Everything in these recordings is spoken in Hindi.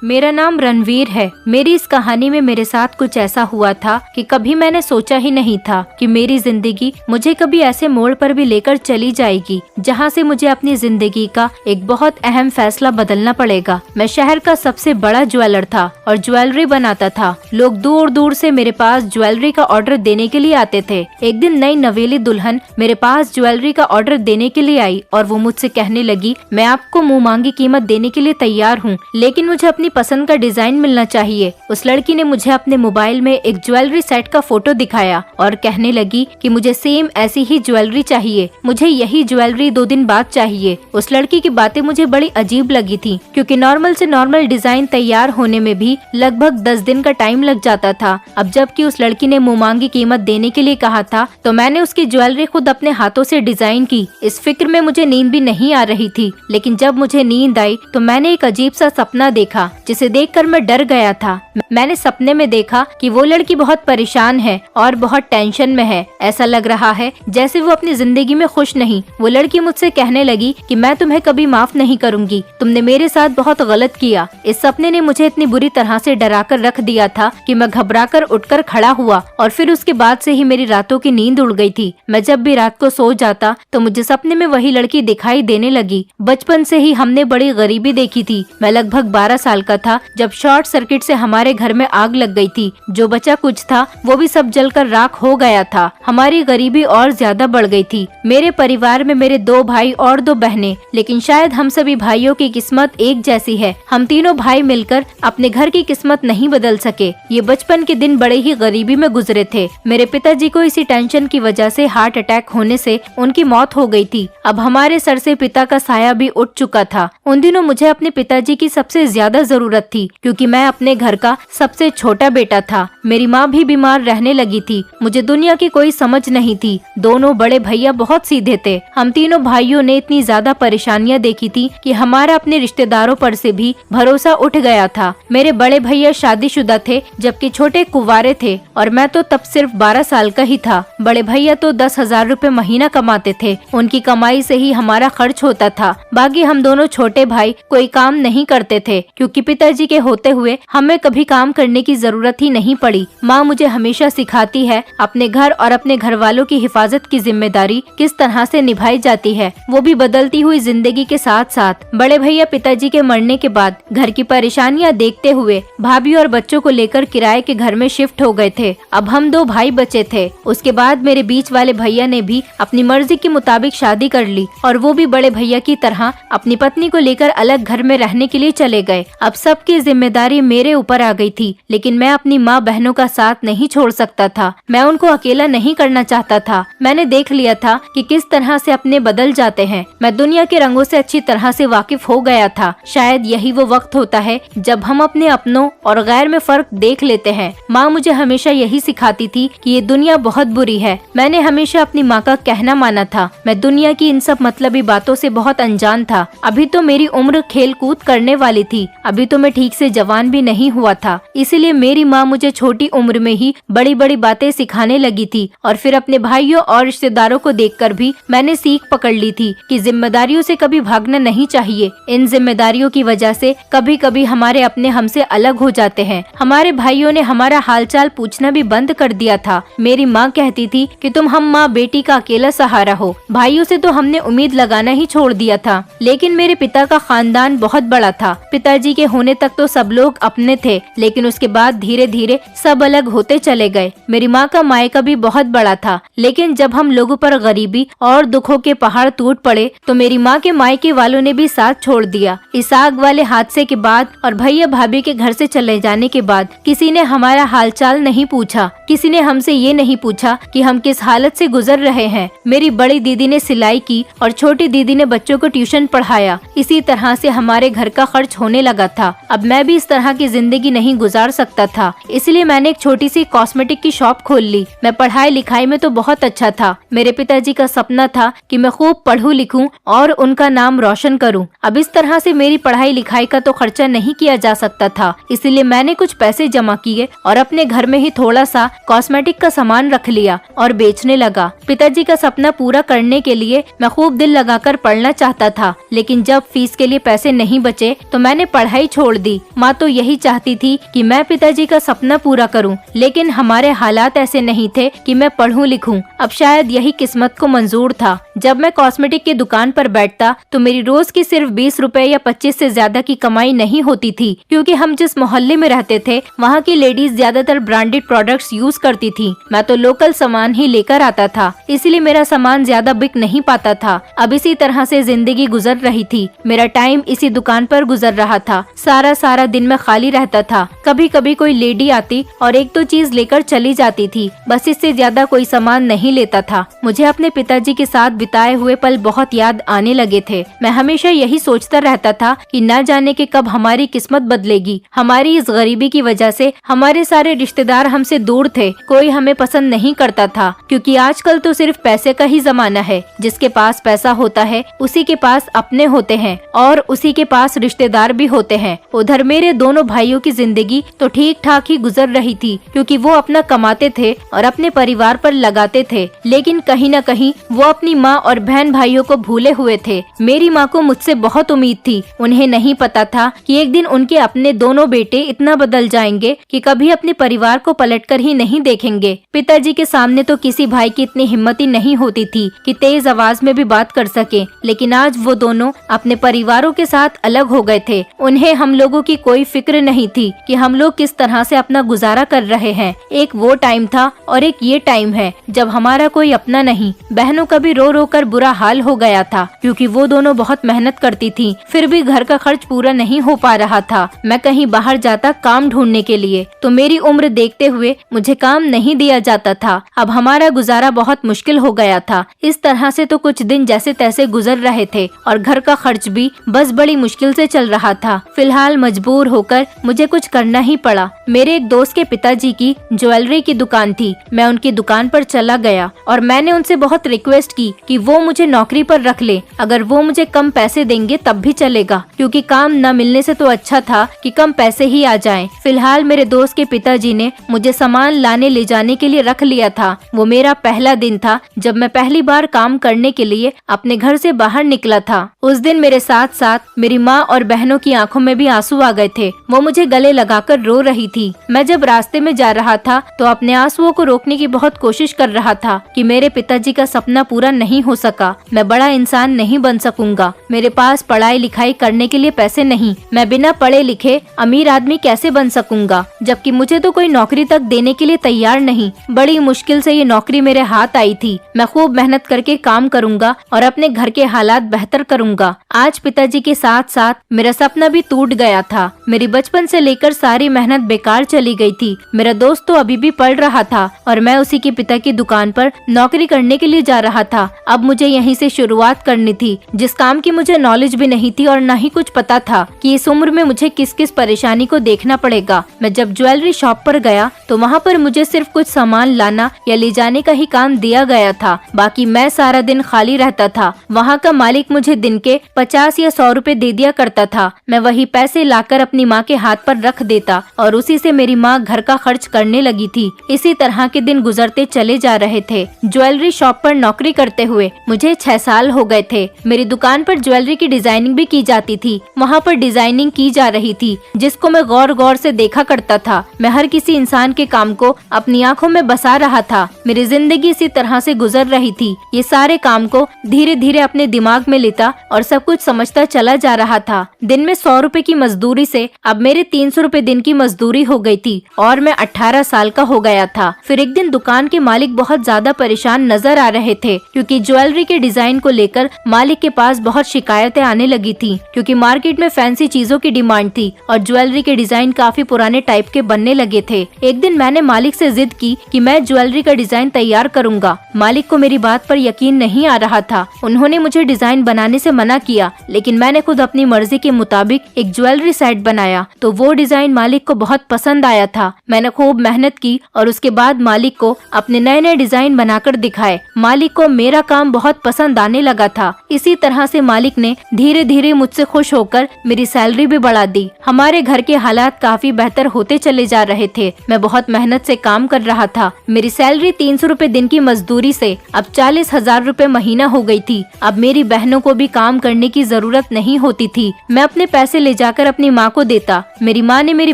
मेरा नाम रणवीर है। मेरी इस कहानी में मेरे साथ कुछ ऐसा हुआ था कि कभी मैंने सोचा ही नहीं था कि मेरी जिंदगी मुझे कभी ऐसे मोड़ पर भी लेकर चली जाएगी जहां से मुझे अपनी जिंदगी का एक बहुत अहम फैसला बदलना पड़ेगा। मैं शहर का सबसे बड़ा ज्वेलर था और ज्वेलरी बनाता था। लोग दूर दूर से मेरे पास ज्वेलरी का ऑर्डर देने के लिए आते थे। एक दिन नई नवेली दुल्हन मेरे पास ज्वेलरी का ऑर्डर देने के लिए आई और वो मुझसे कहने लगी, मैं आपको मुंह मांगी कीमत देने के लिए तैयार हूँ, लेकिन मुझे अपनी पसंद का डिजाइन मिलना चाहिए। उस लड़की ने मुझे अपने मोबाइल में एक ज्वेलरी सेट का फोटो दिखाया और कहने लगी कि मुझे सेम ऐसी ही ज्वेलरी चाहिए, मुझे यही ज्वेलरी 2 दिन बाद चाहिए। उस लड़की की बातें मुझे बड़ी अजीब लगी थी, क्योंकि नॉर्मल से नॉर्मल डिजाइन तैयार होने में भी लगभग 10 दिन का टाइम लग जाता था। अब जबकि उस लड़की ने मुंह मांगी कीमत देने के लिए कहा था, तो मैंने उसकी ज्वेलरी खुद अपने हाथों से डिजाइन की। इस फिक्र में मुझे नींद भी नहीं आ रही थी, लेकिन जब मुझे नींद आई तो मैंने एक अजीब सा सपना देखा, जिसे देखकर मैं डर गया था। मैंने सपने में देखा कि वो लड़की बहुत परेशान है और बहुत टेंशन में है। ऐसा लग रहा है जैसे वो अपनी जिंदगी में खुश नहीं। वो लड़की मुझसे कहने लगी कि मैं तुम्हें कभी माफ नहीं करूंगी, तुमने मेरे साथ बहुत गलत किया। इस सपने ने मुझे इतनी बुरी तरह से डरा कर रख दिया था कि मैं घबरा कर उठकर खड़ा हुआ और फिर उसके बाद से ही मेरी रातों की नींद उड़ गई थी। मैं जब भी रात को सो जाता तो मुझे सपने में वही लड़की दिखाई देने लगी। बचपन से ही हमने बड़ी गरीबी देखी थी। मैं लगभग 12 साल का था जब शॉर्ट सर्किट से हमारे घर में आग लग गई थी। जो बचा कुछ था वो भी सब जलकर राख हो गया था। हमारी गरीबी और ज्यादा बढ़ गई थी। मेरे परिवार में मेरे 2 भाई और 2 बहनें, लेकिन शायद हम सभी भाइयों की किस्मत एक जैसी है। हम तीनों भाई मिलकर अपने घर की किस्मत नहीं बदल सके। ये बचपन के दिन बड़े ही गरीबी में गुजरे थे। मेरे पिताजी को इसी टेंशन की वजह से हार्ट अटैक होने से उनकी मौत हो गई थी। अब हमारे सर से पिता का साया भी उठ चुका था। उन दिनों मुझे अपने पिताजी की सबसे ज्यादा जरूरत थी, क्योंकि मैं अपने घर का सबसे छोटा बेटा था। मेरी माँ भी बीमार रहने लगी थी। मुझे दुनिया की कोई समझ नहीं थी। दोनों बड़े भैया बहुत सीधे थे। हम तीनों भाइयों ने इतनी ज्यादा परेशानियां देखी थी कि हमारा अपने रिश्तेदारों पर से भी भरोसा उठ गया था। मेरे बड़े भैया शादीशुदा थे, जबकि छोटे कुंवारे थे और मैं तो तब सिर्फ 12 साल का ही था। बड़े भैया तो 10,000 रुपए महीना कमाते थे। उनकी कमाई से ही हमारा खर्च होता था। बाकी हम दोनों छोटे भाई कोई काम नहीं करते थे, क्योंकि पिताजी के होते हुए हमें कभी काम करने की जरूरत ही नहीं पड़ी। माँ मुझे हमेशा सिखाती है अपने घर और अपने घर वालों की हिफाजत की जिम्मेदारी किस तरह से निभाई जाती है, वो भी बदलती हुई जिंदगी के साथ साथ। बड़े भैया पिताजी के मरने के बाद घर की परेशानियाँ देखते हुए भाभी और बच्चों को लेकर किराए के घर में शिफ्ट हो गए थे। अब हम 2 भाई बचे थे। उसके बाद मेरे बीच वाले भैया ने भी अपनी मर्जी के मुताबिक शादी कर ली और वो भी बड़े भैया की तरह अपनी पत्नी को लेकर अलग घर में रहने के लिए चले गए। अब सबकी जिम्मेदारी मेरे ऊपर आ गई थी, लेकिन मैं अपनी माँ बहनों का साथ नहीं छोड़ सकता था। मैं उनको अकेला नहीं करना चाहता था। मैंने देख लिया था कि किस तरह से अपने बदल जाते हैं। मैं दुनिया के रंगों से अच्छी तरह से वाकिफ हो गया था। शायद यही वो वक्त होता है जब हम अपने अपनों और गैर में फर्क देख लेते हैं। माँ मुझे हमेशा यही सिखाती थी कि ये दुनिया बहुत बुरी है। मैंने हमेशा अपनी माँ का कहना माना था। मैं दुनिया की इन सब मतलबी बातों से बहुत अनजान था। अभी तो मेरी उम्र खेल कूद करने वाली थी। अभी तो मैं ठीक से जवान भी नहीं हुआ था। इसीलिए मेरी माँ मुझे छोटी उम्र में ही बड़ी बड़ी बातें सिखाने लगी थी। और फिर अपने भाइयों और रिश्तेदारों को देखकर भी मैंने सीख पकड़ ली थी कि जिम्मेदारियों से कभी भागना नहीं चाहिए। इन जिम्मेदारियों की वजह से कभी कभी हमारे अपने हमसे अलग हो जाते हैं। हमारे भाइयों ने हमारा हालचाल पूछना भी बंद कर दिया था। मेरी माँ कहती थी कि तुम हम माँ बेटी का अकेला सहारा हो। भाइयों से तो हमने उम्मीद लगाना ही छोड़ दिया था। लेकिन मेरे पिता का खानदान बहुत बड़ा था। पिताजी के होने तक तो सब लोग अपने थे, लेकिन उसके बाद धीरे धीरे सब अलग होते चले गए। मेरी माँ का मायका भी बहुत बड़ा था, लेकिन जब हम लोगों पर गरीबी और दुखों के पहाड़ टूट पड़े तो मेरी माँ के मायके वालों ने भी साथ छोड़ दिया। इस आग वाले हादसे के बाद और भैया भाभी के घर से चले जाने के बाद किसी ने हमारा हालचाल नहीं पूछा। किसी ने हमसे ये नहीं पूछा कि हम किस हालत से गुजर रहे हैं। मेरी बड़ी दीदी ने सिलाई की और छोटी दीदी ने बच्चों को ट्यूशन पढ़ाया। इसी तरह से हमारे घर का खर्च होने लगा था। अब मैं भी इस तरह की जिंदगी नहीं गुजार सकता था, इसलिए मैंने एक छोटी सी कॉस्मेटिक की शॉप खोल ली। मैं पढ़ाई लिखाई में तो बहुत अच्छा था। मेरे पिताजी का सपना था कि मैं खूब पढ़ूं लिखूं और उनका नाम रोशन करूं। अब इस तरह से मेरी पढ़ाई लिखाई का तो खर्चा नहीं किया जा सकता था, इसलिए मैंने कुछ पैसे जमा किए और अपने घर में ही थोड़ा सा कॉस्मेटिक का सामान रख लिया और बेचने लगा। पिताजी का सपना पूरा करने के लिए मैं खूब दिल लगाकर पढ़ना चाहता था, लेकिन जब फीस के लिए पैसे नहीं बचे तो मैंने पढ़ाई छोड़ दी। माँ तो यही चाहती थी कि मैं पिताजी का सपना पूरा करूं, लेकिन हमारे हालात ऐसे नहीं थे कि मैं पढ़ूं लिखूं। अब शायद यही किस्मत को मंजूर था। जब मैं कॉस्मेटिक की दुकान पर बैठता तो मेरी रोज की सिर्फ 20 रुपए या 25 से ज्यादा की कमाई नहीं होती थी, क्योंकि हम जिस मोहल्ले में रहते थे वहाँ की लेडीज ज्यादातर ब्रांडेड प्रोडक्ट्स यूज करती थी। मैं तो लोकल सामान ही लेकर आता था, इसलिए मेरा सामान ज्यादा बिक नहीं पाता था। अब इसी तरह से जिंदगी गुजर रही थी। मेरा टाइम इसी दुकान पर गुजर रहा था। सारा दिन मैं खाली रहता था। कभी कभी कोई लेडी आती और एक दो चीज लेकर चली जाती थी, बस इससे ज्यादा कोई सामान नहीं लेता था। मुझे अपने पिताजी के साथ बिताए हुए पल बहुत याद आने लगे थे। मैं हमेशा यही सोचता रहता था कि न जाने के कब हमारी किस्मत बदलेगी। हमारी इस गरीबी की वजह से हमारे सारे रिश्तेदार हमसे दूर थे। कोई हमें पसंद नहीं करता था, क्योंकि आजकल तो सिर्फ पैसे का ही जमाना है। जिसके पास पैसा होता है उसी के पास अपने होते हैं और उसी के पास रिश्तेदार भी होते हैं। उधर मेरे दोनों भाइयों की जिंदगी तो ठीक ठाक ही गुजर रही थी, क्योंकि वो अपना कमाते थे और अपने परिवार पर लगाते थे, लेकिन कहीं न कहीं वो अपनी माँ और बहन भाइयों को भूले हुए थे। मेरी माँ को मुझसे बहुत उम्मीद थी। उन्हें नहीं पता था कि एक दिन उनके अपने दोनों बेटे इतना बदल जाएंगे कि कभी अपने परिवार को पलटकर ही नहीं देखेंगे। पिताजी के सामने तो किसी भाई की इतनी हिम्मत ही नहीं होती थी कि तेज आवाज में भी बात कर सके, लेकिन आज वो दोनों अपने परिवारों के साथ अलग हो गए थे। उन्हें हम लोगों की कोई फिक्र नहीं थी कि हम लोग किस तरह से अपना गुजारा कर रहे हैं। एक वो टाइम था और एक ये टाइम है जब हमारा कोई अपना नहीं। बहनों का भी रो रो कर बुरा हाल हो गया था, क्योंकि वो दोनों बहुत मेहनत करती थी, फिर भी घर का खर्च पूरा नहीं हो पा रहा था। मैं कहीं बाहर जाता काम ढूंढने के लिए तो मेरी उम्र देखते हुए मुझे काम नहीं दिया जाता था। अब हमारा गुजारा बहुत मुश्किल हो गया था। इस तरह से तो कुछ दिन जैसे तैसे गुजर रहे थे और घर का खर्च भी बस बड़ी मुश्किल से चल रहा था। फिलहाल मजबूर होकर मुझे कुछ करना ही पड़ा। मेरे एक दोस्त के पिताजी की ज्वेलरी की दुकान थी। मैं उनकी दुकान पर चला गया और मैंने उनसे बहुत रिक्वेस्ट की कि वो मुझे नौकरी पर रख ले। अगर वो मुझे कम पैसे देंगे तब भी चलेगा, क्योंकि काम न मिलने से तो अच्छा था कि कम पैसे ही आ जाएं। फिलहाल मेरे दोस्त के पिताजी ने मुझे सामान लाने ले जाने के लिए रख लिया था। वो मेरा पहला दिन था जब मैं पहली बार काम करने के लिए अपने घर से बाहर निकला था। उस दिन मेरे साथ साथ मेरी माँ और बहनों की आंखों में भी आंसू आ गए थे। वो मुझे गले लगाकर रो रही थी। मैं जब रास्ते में जा रहा था तो अपने आंसुओं को रोकने की बहुत कोशिश कर रहा था कि मेरे पिताजी का सपना पूरा नहीं हो सका। मैं बड़ा इंसान नहीं बन सकूंगा। मेरे पास पढ़ाई लिखाई करने के लिए पैसे नहीं। मैं बिना पढ़े लिखे अमीर आदमी कैसे बन सकूंगा, जबकि मुझे तो कोई नौकरी तक देने के लिए तैयार नहीं। बड़ी मुश्किल से ये नौकरी मेरे हाथ आई थी। मैं खूब मेहनत करके काम करूंगा और अपने घर के हालात बेहतर करूंगा। आज पिताजी के साथ साथ मेरा सपना भी टूट गया था। मेरी बचपन से लेकर सारी मेहनत बेकार चली गई थी। मेरा दोस्त तो अभी भी पढ़ रहा था और मैं उसी के पिता की दुकान पर नौकरी करने के लिए जा रहा था। अब मुझे यहीं से शुरुआत करनी थी, जिस काम की मुझे नॉलेज भी नहीं थी और न ही कुछ पता था कि इस उम्र में मुझे किस किस परेशानी को देखना पड़ेगा। मैं जब ज्वेलरी शॉप पर गया तो वहाँ पर मुझे सिर्फ कुछ सामान लाना या ले जाने का ही काम दिया गया था। बाकी मैं सारा दिन खाली रहता था। वहाँ का मालिक मुझे दिन के 50 या 100 रुपए दे दिया करता था। मैं वही पैसे लाकर अपनी माँ के हाथ पर रख देता और उसी से मेरी माँ घर का खर्च करने लगी थी। इसी तरह के दिन गुजरते चले जा रहे थे। ज्वेलरी शॉप पर नौकरी करते हुए मुझे 6 साल हो गए थे। मेरी दुकान पर ज्वेलरी की डिजाइनिंग भी की जाती थी। वहाँ पर डिजाइनिंग की जा रही थी, जिसको मैं गौर गौर से देखा करता था। मैं हर किसी इंसान के काम को अपनी आंखों में बसा रहा था। मेरी जिंदगी इसी तरह से गुजर रही थी। ये सारे काम को धीरे धीरे अपने दिमाग में लेता और सब कुछ समझता चला जा रहा था। दिन में 100 रुपए की मजदूरी से अब मेरे 300 रुपए दिन की मजदूरी हो गई थी और मैं 18 साल का हो गया था। फिर एक दिन दुकान के मालिक बहुत ज्यादा परेशान नजर आ रहे थे क्योंकि ज्वेलरी के डिजाइन को लेकर मालिक के पास बहुत शिकायतें आने लगी थी, क्योंकि मार्केट में फैंसी चीजों की डिमांड थी और ज्वेलरी के डिजाइन काफी पुराने टाइप के बनने लगे थे। एक दिन मैंने मालिक से जिद की कि मैं ज्वेलरी का डिजाइन तैयार करूंगा। मालिक को मेरी बात पर यकीन नहीं आ रहा था। उन्होंने मुझे डिजाइन बनाने से मना किया, लेकिन मैंने खुद अपनी मर्जी के मुताबिक एक ज्वेलरी सेट बनाया तो वो डिजाइन मालिक को बहुत पसंद आया था। मैंने खूब मेहनत की और उसके बाद मालिक को अपने नए नए डिजाइन बनाकर दिखाए। मालिक को मेरा काम बहुत पसंद आने लगा था। इसी तरह से मालिक ने धीरे धीरे मुझसे खुश होकर मेरी सैलरी भी बढ़ा दी। हमारे घर के हालात काफी बेहतर होते चले जा रहे थे। मैं बहुत मेहनत से काम कर रहा था। मेरी सैलरी 300 रुपए दिन की मजदूरी से अब 40,000 रुपए महीना हो गई थी। अब मेरी बहनों को भी काम करने की जरूरत नहीं होती थी। मैं अपने पैसे ले जाकर अपनी माँ को देता। मेरी माँ ने मेरी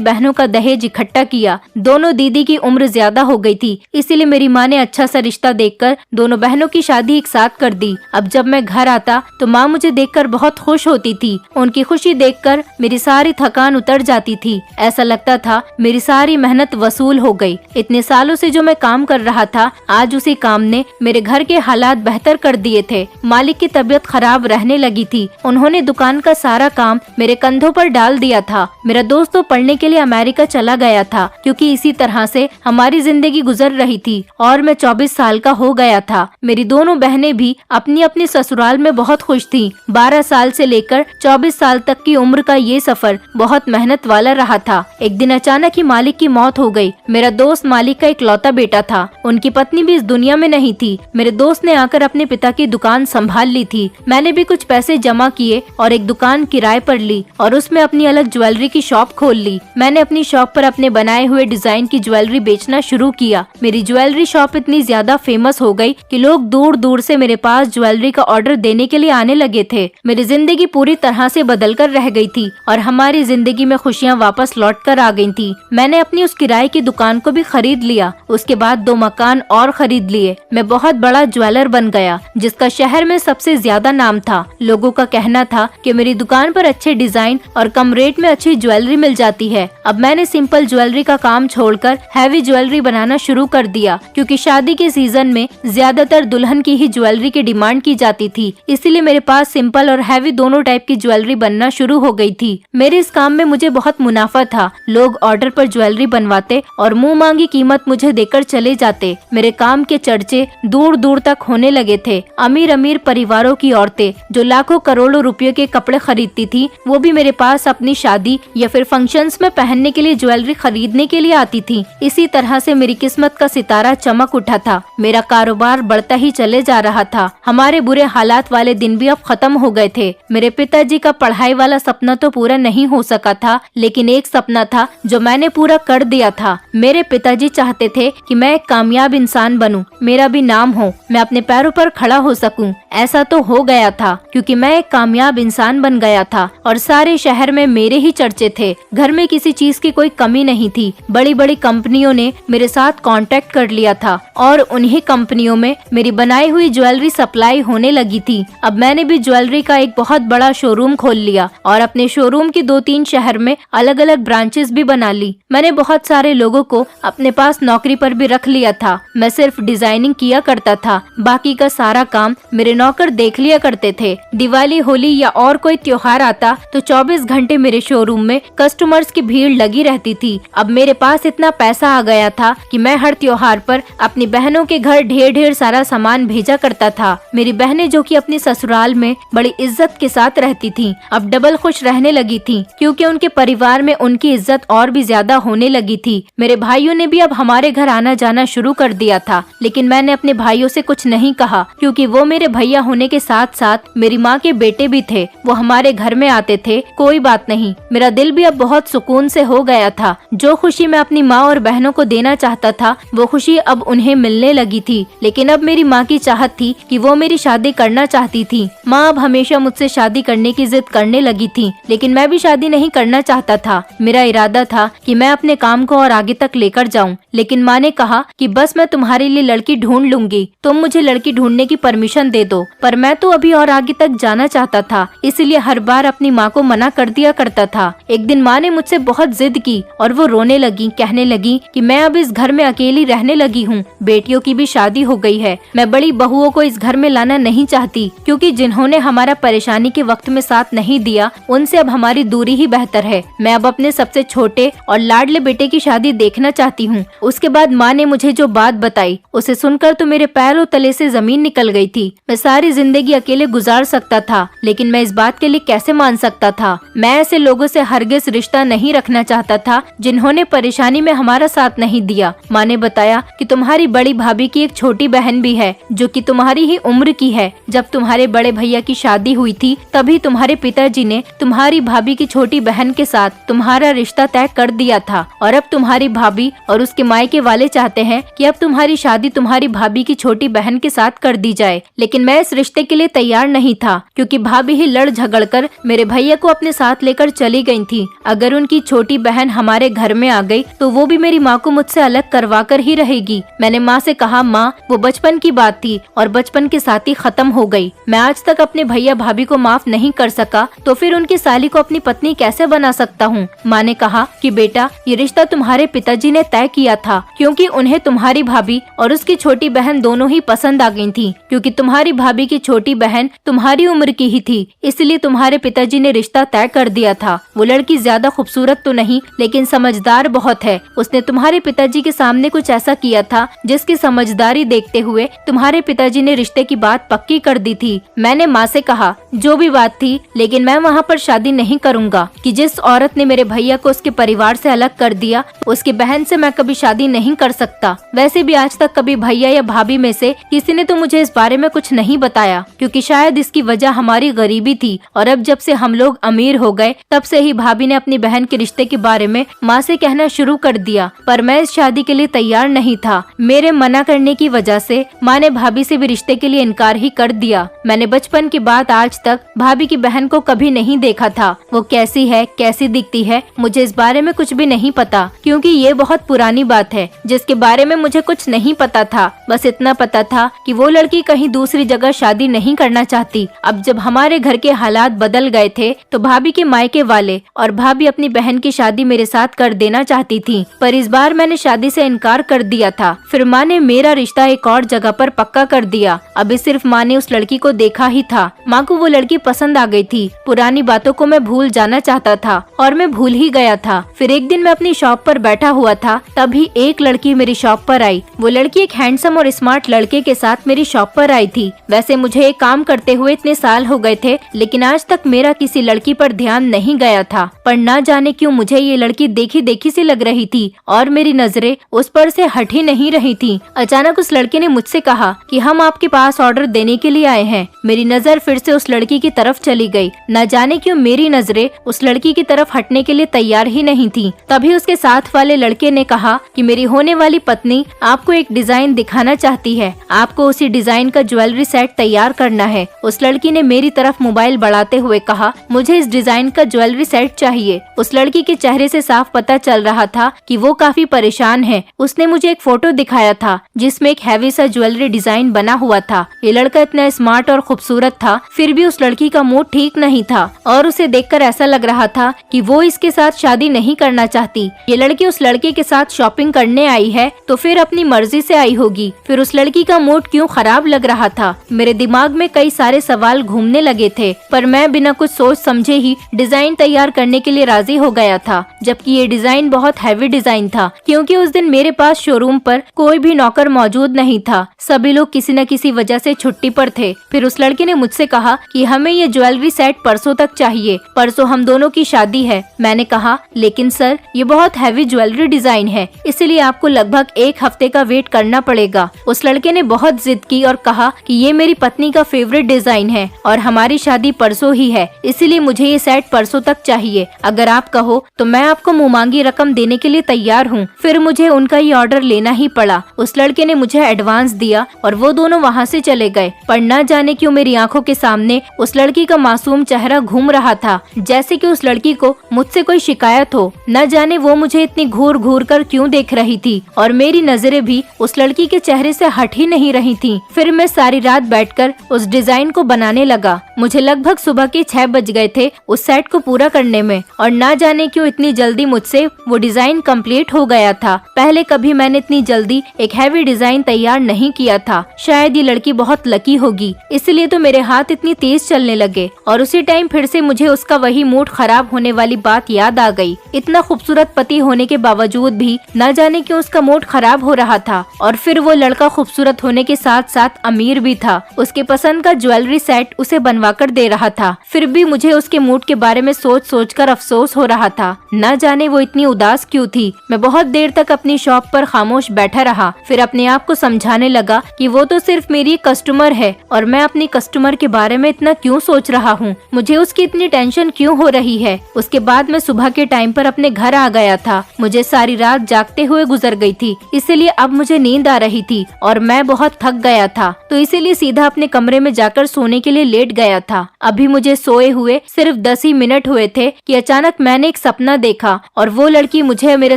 बहनों का दहेज इकट्ठा किया। दोनों दीदी की उम्र ज्यादा हो गई थी, इसीलिए मेरी माँ ने अच्छा सा रिश्ता देखकर दोनों बहनों की शादी एक साथ कर दी। अब जब मैं घर आता तो माँ मुझे देखकर बहुत खुश होती थी। उनकी खुशी देखकर मेरी सारी थकान उतर जाती थी। ऐसा लगता था मेरी सारी मेहनत वसूल हो गई। इतने सालों से जो मैं काम कर रहा था, आज उसी काम ने मेरे घर के हालात बेहतर कर दिए थे। मालिक की तबीयत खराब रहने लगी थी। उन्होंने दुकान का सारा काम मेरे कंधों पर डाल दिया था। मेरा दोस्त तो पढ़ने के लिए अमेरिका चला गया था, क्योंकि इसी तरह से हमारी जिंदगी गुजर रही थी और मैं 24 साल का हो गया था। मेरी दोनों बहनें भी अपनी अपनी ससुराल में बहुत खुश थीं। 12 साल से लेकर 24 साल तक की उम्र का ये सफर बहुत मेहनत वाला रहा था। एक दिन अचानक ही मालिक की मौत हो गई। मेरा दोस्त मालिक का इकलौता बेटा था। उनकी पत्नी भी इस दुनिया में नहीं थी। मेरे दोस्त ने आकर अपने पिता की दुकान संभाल ली थी। मैंने भी कुछ पैसे जमा किए और एक दुकान किराए पर ली और उसमें अपनी अलग ज्वेलरी की शॉप खोल ली। मैंने अपनी शॉप पर अपने बनाए हुए डिजाइन की ज्वेलरी बेचना शुरू किया। मेरी ज्वेलरी शॉप इतनी ज्यादा फेमस हो गई कि लोग दूर दूर से मेरे पास ज्वेलरी का ऑर्डर देने के लिए आने लगे थे। मेरी जिंदगी पूरी तरह से बदल कर रह गई थी और हमारी जिंदगी में खुशियाँ वापस लौट कर आ गई थी। मैंने अपनी उस किराए की दुकान को भी खरीद लिया। उसके बाद 2 मकान और खरीद लिए। मैं बहुत बड़ा ज्वेलर बन गया, जिसका शहर में सबसे ज्यादा नाम था। लोगों का कहना था कि मेरी दुकान पर अच्छे डिजाइन और कम रेट में अच्छी ज्वेलरी मिल जाती है। अब मैंने सिंपल ज्वेलरी का काम छोड़कर हैवी ज्वेलरी बनाना शुरू कर दिया, क्योंकि शादी के सीजन में ज्यादातर दुल्हन की ही ज्वेलरी की डिमांड की जाती थी। इसीलिए मेरे पास सिंपल और हैवी दोनों टाइप की ज्वेलरी बनना शुरू हो गई थी। मेरे इस काम में मुझे बहुत मुनाफा था। लोग ऑर्डर पर ज्वेलरी बनवाते और मुंह मांगी कीमत मुझे देकर चले जाते। मेरे काम के चर्चे दूर दूर तक होने लगे थे। अमीर अमीर परिवारों की औरतें जो लाखों करोड़ों रुपयों के कपड़े खरीदती थी, वो भी मेरे पास अपनी शादी या फिर फंक्शंस में पहनने के लिए ज्वेलरी खरीदने के लिए आती थी। इसी तरह से मेरी किस्मत का सितारा चमक उठा था। मेरा कारोबार बढ़ता ही चले जा रहा था। हमारे बुरे हालात वाले दिन भी अब खत्म हो गए थे। मेरे पिताजी का पढ़ाई वाला सपना तो पूरा नहीं हो सका था, लेकिन एक सपना था जो मैंने पूरा कर दिया था। मेरे पिताजी चाहते थे कि मैं एक कामयाब इंसान बनूं, मेरा भी नाम हो, मैं अपने पैरों पर खड़ा हो सकूं। ऐसा तो हो गया था, क्योंकि मैं एक कामयाब इंसान बन गया था और सारे शहर में मेरे ही चर्चे थे। घर में किसी चीज की कोई कमी नहीं थी। बड़ी बड़ी कंपनियों ने मेरे साथ कांटेक्ट कर लिया था और उन्हीं कंपनियों में मेरी बनाई हुई ज्वेलरी सप्लाई होने लगी थी। अब मैंने भी ज्वेलरी का एक बहुत बड़ा शोरूम खोल लिया और अपने शोरूम की 2-3 शहर में अलग अलग ब्रांचेस भी बना ली। मैंने बहुत सारे लोगों को अपने पास नौकरी पर भी रख लिया था। मैं सिर्फ डिजाइनिंग किया करता था, बाकी का सारा काम मेरे नौकर देख लिया करते थे। दिवाली, होली या और कोई त्योहार आता तो 24 घंटे मेरे शोरूम में कस्टमर्स की भीड़ लगी रहती थी। अब मेरे पास इतना पैसा आ गया था कि मैं हर त्योहार पर अपनी बहनों के घर ढेर ढेर सारा सामान भेजा करता था। मेरी बहनें जो कि अपनी ससुराल में बड़ी इज्जत के साथ रहती थीं, अब डबल खुश रहने लगी थीं, क्योंकि उनके परिवार में उनकी इज्जत और भी ज्यादा होने लगी थी। मेरे भाइयों ने भी अब हमारे घर आना जाना शुरू कर दिया था, लेकिन मैंने अपने भाइयों से कुछ नहीं कहा, क्योंकि वो मेरे भैया होने के साथ साथ मेरी माँ के बेटे भी थे। वो हमारे घर में आते थे। कोई बात नहीं, मेरा दिल भी अब बहुत सुकून से हो गया था। जो खुशी मैं अपनी माँ और बहनों को देना चाहता था, वो खुशी अब उन्हें मिलने लगी थी। लेकिन अब मेरी माँ की चाहत थी कि वो मेरी शादी करना चाहती थी। माँ अब हमेशा मुझसे शादी करने की जिद करने लगी थी, लेकिन मैं भी शादी नहीं करना चाहता था। मेरा इरादा था कि मैं अपने काम को और आगे तक लेकर जाऊं, लेकिन माँ ने कहा कि बस मैं तुम्हारे लिए लड़की ढूंढ लूंगी, तुम मुझे लड़की ढूंढने की परमिशन दे दो। पर मैं तो अभी और आगे तक जाना चाहता था, इसलिए हर बार अपनी माँ को मना कर दिया करता था। एक दिन माँ ने मुझसे बहुत जिद की थी और वो रोने लगी, कहने लगी कि मैं अब इस घर में अकेली रहने लगी हूँ। बेटियों की भी शादी हो गई है। मैं बड़ी बहुओं को इस घर में लाना नहीं चाहती, क्योंकि जिन्होंने हमारा परेशानी के वक्त में साथ नहीं दिया उनसे अब हमारी दूरी ही बेहतर है। मैं अब अपने सबसे छोटे और लाडले बेटे की शादी देखना चाहती हूँ। उसके बाद माँ ने मुझे जो बात बताई उसे सुनकर तो मेरे पैरों तले से जमीन निकल गई थी। मैं सारी जिंदगी अकेले गुजार सकता था, लेकिन मैं इस बात के लिए कैसे मान सकता था। मैं ऐसे लोगों से हरगिज रिश्ता नहीं रखना चाहता था जिन्होंने परेशानी में हमारा साथ नहीं दिया। माँ ने बताया कि तुम्हारी बड़ी भाभी की एक छोटी बहन भी है जो कि तुम्हारी ही उम्र की है। जब तुम्हारे बड़े भैया की शादी हुई थी तभी तुम्हारे पिताजी ने तुम्हारी भाभी की छोटी बहन के साथ तुम्हारा रिश्ता तय कर दिया था, और अब तुम्हारी भाभी और उसके मायके वाले चाहते हैं कि अब तुम्हारी शादी तुम्हारी भाभी की छोटी बहन के साथ कर दी जाए। लेकिन मैं इस रिश्ते के लिए तैयार नहीं था, क्योंकि भाभी ही लड़ झगड़ कर मेरे भैया को अपने साथ लेकर चली गई थी। अगर उनकी छोटी बहन हमारे घर में आ गई तो वो भी मेरी माँ को मुझसे अलग करवा कर ही रहेगी। मैंने माँ से कहा, माँ वो बचपन की बात थी और बचपन के साथ ही खत्म हो गई। मैं आज तक अपने भैया भाभी को माफ नहीं कर सका, तो फिर उनकी साली को अपनी पत्नी कैसे बना सकता हूँ। माँ ने कहा कि बेटा ये रिश्ता तुम्हारे पिताजी ने तय किया था, क्योंकि उन्हें तुम्हारी भाभी और उसकी छोटी बहन दोनों ही पसंद आ गई थी। क्योंकि तुम्हारी भाभी की छोटी बहन तुम्हारी उम्र की ही थी, इसलिए तुम्हारे पिताजी ने रिश्ता तय कर दिया था। वो लड़की ज्यादा खूबसूरत तो नहीं, लेकिन समझदार बहुत है। उसने तुम्हारे पिताजी के सामने कुछ ऐसा किया था जिसकी समझदारी देखते हुए तुम्हारे पिताजी ने रिश्ते की बात पक्की कर दी थी। मैंने माँ से कहा, जो भी बात थी, लेकिन मैं वहाँ पर शादी नहीं करूँगा कि जिस औरत ने मेरे भैया को उसके परिवार से अलग कर दिया, उसकी बहन से मैं कभी शादी नहीं कर सकता। वैसे भी आज तक कभी भैया या भाभी में से किसी ने तो मुझे इस बारे में कुछ नहीं बताया, क्योंकि शायद इसकी वजह हमारी गरीबी थी। और अब जब से हम लोग अमीर हो गए तब से ही भाभी ने अपनी बहन के रिश्ते के बारे में माँ से कहना शुरू कर दिया। पर मैं इस शादी के लिए तैयार नहीं था। मेरे मना करने की वजह से माँ ने भाभी से भी रिश्ते के लिए इनकार ही कर दिया। मैंने बचपन के बाद आज तक भाभी की बहन को कभी नहीं देखा था। वो कैसी है, कैसी दिखती है, मुझे इस बारे में कुछ भी नहीं पता, क्योंकि ये बहुत पुरानी बात है जिसके बारे में मुझे कुछ नहीं पता था। बस इतना पता था कि वो लड़की कहीं दूसरी जगह शादी नहीं करना चाहती। अब जब हमारे घर के हालात बदल गए थे तो भाभी के मायके वाले और भाभी अपनी बहन की शादी मेरे साथ कर देना चाहती थी, पर इस बार मैंने शादी से इनकार कर दिया था। फिर माँ ने मेरा रिश्ता एक और जगह पर पक्का कर दिया। अभी सिर्फ माँ ने उस लड़की को देखा ही था। माँ को वो लड़की पसंद आ गई थी। पुरानी बातों को मैं भूल जाना चाहता था और मैं भूल ही गया था। फिर एक दिन मैं अपनी शॉप पर बैठा हुआ था, तभी एक लड़की मेरी शॉप पर आई। वो लड़की एक हैंडसम और स्मार्ट लड़के के साथ मेरी शॉप पर आई थी। वैसे मुझे एक काम करते हुए इतने साल हो गए थे, लेकिन आज तक मेरा किसी लड़की पर ध्यान नहीं गया था। पर ना जाने क्यों मुझे ये लड़की देखी देखी सी लग रही थी और मेरी नजरें उस पर से हट ही नहीं रही थी। अचानक उस लड़के ने मुझसे कहा कि हम आपके पास ऑर्डर देने के लिए आए हैं। मेरी नजर फिर से उस लड़की की तरफ चली गई। न जाने क्यों मेरी नजरें उस लड़की की तरफ हटने के लिए तैयार ही नहीं थी। तभी उसके साथ वाले लड़के ने कहा कि मेरी होने वाली पत्नी आपको एक डिजाइन दिखाना चाहती है, आपको उसी डिजाइन का ज्वेलरी सेट तैयार करना है। उस लड़की ने मेरी तरफ मोबाइल बढ़ाते हुए कहा, मुझे इस डिजाइन का ज्वेलरी सेट चाहिए। उस लड़की के चेहरे से साफ पता चल रहा था कि वो काफी परेशान है। उसने मुझे एक फोटो दिखाया था जिसमें एक हैवी सा ज्वेलरी डिजाइन बना हुआ था। ये लड़का इतना स्मार्ट और खूबसूरत था, फिर भी उस लड़की का मूड ठीक नहीं था और उसे देखकर ऐसा लग रहा था कि वो इसके साथ शादी नहीं करना चाहती। ये लड़की उस लड़के के साथ शॉपिंग करने आई है तो फिर अपनी मर्जी से आई होगी। फिर उस लड़की का मूड क्यों खराब लग रहा था। मेरे दिमाग में कई सारे सवाल घूमने लगे थे, पर मैं बिना कुछ सोच समझे ही डिजाइन तैयार करने के लिए राजी हो गया था। जबकि ये डिजाइन बहुत हैवी डिजाइन था, क्योंकि उस दिन मेरे पास शोरूम पर कोई भी नौकर मौजूद नहीं था। सभी लोग किसी न किसी वजह से छुट्टी पर थे। फिर उस लड़के ने मुझसे कहा कि हमें ये ज्वेलरी सेट परसों तक चाहिए, परसों हम दोनों की शादी है। मैंने कहा, लेकिन सर ये बहुत हैवी ज्वेलरी डिजाइन है, इसलिए आपको लगभग एक हफ्ते का वेट करना पड़ेगा। उस लड़के ने बहुत जिद की और कहा कि ये मेरी पत्नी का फेवरेट डिजाइन है और हमारी शादी परसों ही है, इसीलिए मुझे ये सेट परसों तक चाहिए। अगर आप कहो तो मैं आपको मुंहमांगी रकम देने के लिए तैयार हूँ। फिर मुझे उनका ये ऑर्डर लेना ही पड़ा। उस लड़के ने मुझे एडवांस दिया और वो दोनों वहाँ से चले गए। पर न जाने क्यों मेरी आंखों के सामने उस लड़की का मासूम चेहरा घूम रहा था, जैसे कि उस लड़की को मुझसे कोई शिकायत हो। न जाने वो मुझे इतनी घूर घूर कर क्यों देख रही थी और मेरी नजरें भी उस लड़की के चेहरे से हट ही नहीं रही थी। फिर मैं सारी रात बैठकर उस डिजाइन को बनाने लगा। मुझे लगभग सुबह के 6 बज गए थे उस सेट को पूरा करने में, और न जाने क्यों इतनी जल्दी जल्दी मुझसे वो डिजाइन कंप्लीट हो गया था। पहले कभी मैंने इतनी जल्दी एक हैवी डिजाइन तैयार नहीं किया था। शायद ये लड़की बहुत लकी होगी, इसलिए तो मेरे हाथ इतनी तेज चलने लगे। और उसी टाइम फिर से मुझे उसका वही मूड खराब होने वाली बात याद आ गई। इतना खूबसूरत पति होने के बावजूद भी न जाने क्यों उसका मूड खराब हो रहा था। और फिर वो लड़का खूबसूरत होने के साथ साथ अमीर भी था। उसके पसंद का ज्वेलरी सेट उसे बनवा कर दे रहा था। फिर भी मुझे उसके मूड के बारे में सोच सोच कर अफसोस हो रहा था। न जाने वो इतनी उदास क्यों थी। मैं बहुत देर तक अपनी शॉप पर खामोश बैठा रहा। फिर अपने आप को समझाने लगा कि वो तो सिर्फ मेरी कस्टमर है और मैं अपनी कस्टमर के बारे में इतना क्यों सोच रहा हूँ, मुझे उसकी इतनी टेंशन क्यों हो रही है। उसके बाद मैं सुबह के टाइम पर अपने घर आ गया था। मुझे सारी रात जागते हुए गुजर गई थी, इसीलिए अब मुझे नींद आ रही थी और मैं बहुत थक गया था, तो इसीलिए सीधा अपने कमरे में जाकर सोने के लिए लेट गया था। अभी मुझे सोए हुए सिर्फ 10 ही मिनट हुए थे कि अचानक मैंने एक सपना देखा और वो लड़की मुझे मेरे